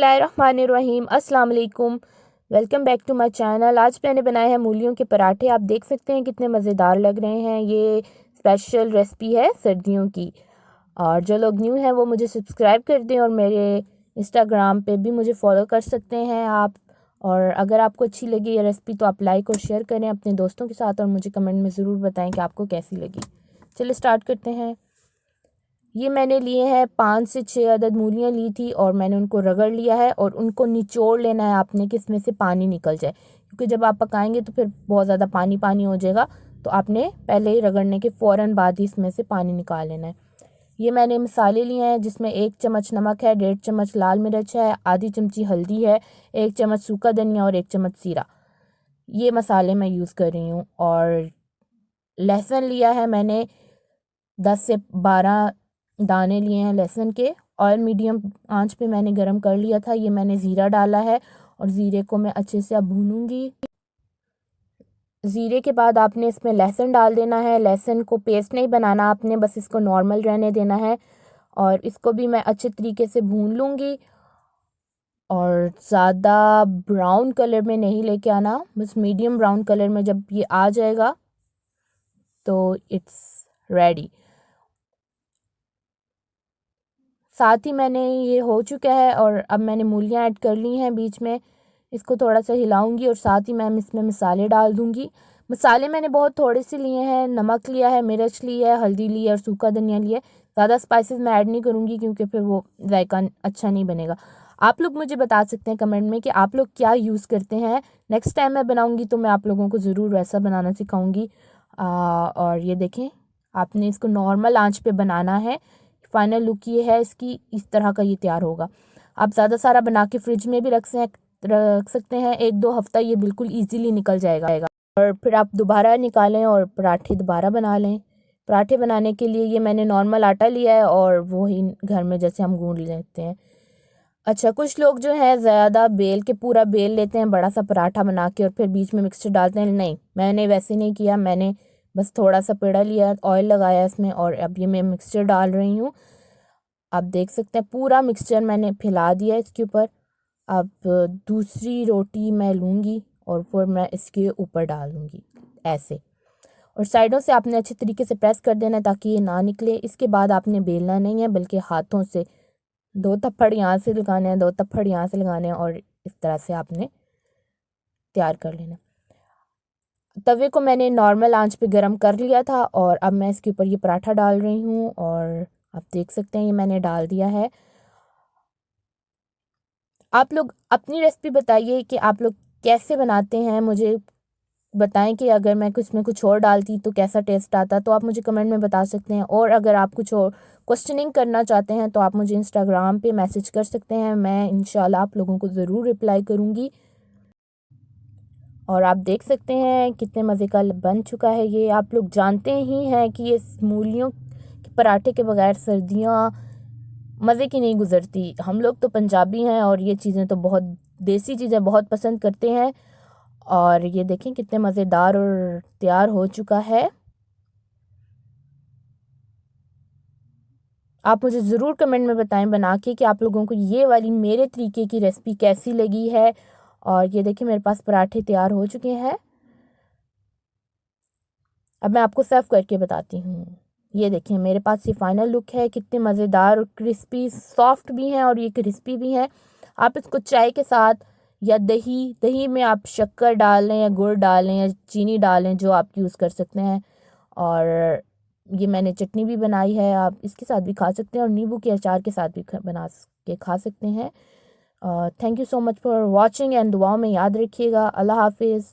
बिस्मिल्लाहिर्रहमानिर्रहीम अस्सलाम वालेकुम। Welcome back to my channel. आज मैंने बनाए हैं मूलियों के पराठे। आप देख सकते हैं कितने मज़ेदार लग रहे हैं। ये स्पेशल रेसिपी है सर्दियों की। और जो लोग न्यू हैं वो मुझे सब्सक्राइब कर दें और मेरे इंस्टाग्राम पे भी मुझे फॉलो कर सकते हैं आप। और अगर आपको अच्छी लगी ये रेसिपी तो आप लाइक और शेयर करें अपने दोस्तों के साथ और मुझे कमेंट में ज़रूर बताएं कि आपको कैसी लगी। चलिए स्टार्ट करते हैं। ये मैंने लिए हैं 5 से 6 अदद मूलियाँ ली थी और मैंने उनको रगड़ लिया है और उनको निचोड़ लेना है आपने कि इसमें से पानी निकल जाए, क्योंकि जब आप पकाएंगे तो फिर बहुत ज़्यादा पानी पानी हो जाएगा। तो आपने पहले ही रगड़ने के फ़ौरन बाद ही इसमें से पानी निकाल लेना है। ये मैंने मसाले लिए हैं जिसमें 1 चम्मच नमक है, 1.5 चम्मच लाल मिर्च है, आधी चमची हल्दी है, 1 चम्मच सूखा धनिया और 1 चम्मच जीरा। ये मसाले मैं यूज़ कर रही हूँ। और लहसुन लिया है मैंने 10 से 12 दाने लिए हैं लहसुन के। ऑयल मीडियम आंच पे मैंने गरम कर लिया था। ये मैंने ज़ीरा डाला है और ज़ीरे को मैं अच्छे से अब भूनूंगी। ज़ीरे के बाद आपने इसमें लहसुन डाल देना है। लहसुन को पेस्ट नहीं बनाना आपने, बस इसको नॉर्मल रहने देना है। और इसको भी मैं अच्छे तरीके से भून लूँगी और ज़्यादा ब्राउन कलर में नहीं लेके आना, बस मीडियम ब्राउन कलर में जब ये आ जाएगा तो इट्स रेडी। साथ ही मैंने ये हो चुका है और अब मैंने मूलियाँ ऐड कर ली हैं बीच में। इसको थोड़ा सा हिलाऊंगी और साथ ही मैं इसमें मसाले डाल दूंगी। मसाले मैंने बहुत थोड़े से लिए हैं। नमक लिया है, मिर्च ली है, हल्दी ली है और सूखा धनिया लिया है। ज़्यादा स्पाइसेस मैं ऐड नहीं करूँगी क्योंकि फिर वो जायका अच्छा नहीं बनेगा। आप लोग मुझे बता सकते हैं कमेंट में कि आप लोग क्या यूज़ करते हैं। नेक्स्ट टाइम मैं बनाऊँगी तो मैं आप लोगों को ज़रूर वैसा बनाना सिखाऊँगी। और ये देखें, आपने इसको नॉर्मल आँच पर बनाना है। फाइनल लुक ये है इसकी, इस तरह का ये तैयार होगा। आप ज़्यादा सारा बना के फ्रिज में भी रख सकते हैं। 1-2 हफ्ता ये बिल्कुल इजीली निकल जाएगा। और फिर आप दोबारा निकालें और पराठे दोबारा बना लें। पराठे बनाने के लिए ये मैंने नॉर्मल आटा लिया है और वो ही घर में जैसे हम गूंद लेते हैं। अच्छा, कुछ लोग जो है ज़्यादा बेल के पूरा बेल लेते हैं बड़ा सा पराठा बना के और फिर बीच में मिक्सचर डालते हैं। नहीं, मैंने वैसे नहीं किया। मैंने बस थोड़ा सा पेड़ा लिया, ऑयल लगाया इसमें और अब ये मैं मिक्सचर डाल रही हूँ। आप देख सकते हैं पूरा मिक्सचर मैंने फैला दिया इसके ऊपर। अब दूसरी रोटी मैं लूँगी और फिर मैं इसके ऊपर डाल दूँगी ऐसे। और साइडों से आपने अच्छे तरीके से प्रेस कर देना है ताकि ये ना निकले। इसके बाद आपने बेलना नहीं है बल्कि हाथों से 2 थप्पड़ यहाँ से लगाने हैं, 2 थप्पड़ यहाँ से लगाने हैं और इस तरह से आपने तैयार कर लेना। तवे को मैंने नॉर्मल आंच पे गरम कर लिया था और अब मैं इसके ऊपर ये पराठा डाल रही हूँ और आप देख सकते हैं ये मैंने डाल दिया है। आप लोग अपनी रेसिपी बताइए कि आप लोग कैसे बनाते हैं, मुझे बताएं कि अगर मैं कुछ में कुछ और डालती तो कैसा टेस्ट आता, तो आप मुझे कमेंट में बता सकते हैं। और अगर आप कुछ और क्वेश्चनिंग करना चाहते हैं तो आप मुझे इंस्टाग्राम पे मैसेज कर सकते हैं। मैं इंशाल्लाह आप लोगों को ज़रूर रिप्लाई करूँगी। और आप देख सकते हैं कितने मज़े का बन चुका है ये। आप लोग जानते ही हैं कि ये मूलियों के पराठे के बगैर सर्दियाँ मज़े की नहीं गुज़रती। हम लोग तो पंजाबी हैं और ये चीज़ें तो बहुत देसी चीज़ें बहुत पसंद करते हैं। और ये देखें कितने मज़ेदार और तैयार हो चुका है। आप मुझे ज़रूर कमेंट में बताएं बना के कि आप लोगों को ये वाली मेरे तरीके की रेसिपी कैसी लगी है। और ये देखिए मेरे पास पराठे तैयार हो चुके हैं। अब मैं आपको सर्व करके बताती हूँ। ये देखिए मेरे पास ये फाइनल लुक है। कितने मज़ेदार और क्रिस्पी, सॉफ्ट भी हैं और ये क्रिस्पी भी हैं। आप इसको चाय के साथ या दही दही में आप शक्कर डाल लें या गुड़ डालें या चीनी डालें, जो आप यूज़ कर सकते हैं। और ये मैंने चटनी भी बनाई है, आप इसके साथ भी खा सकते हैं और नींबू के अचार के साथ भी बना के खा सकते हैं। Thank you so much for watching and दुआओं में याद रखिएगा। अल्लाह हाफिज़।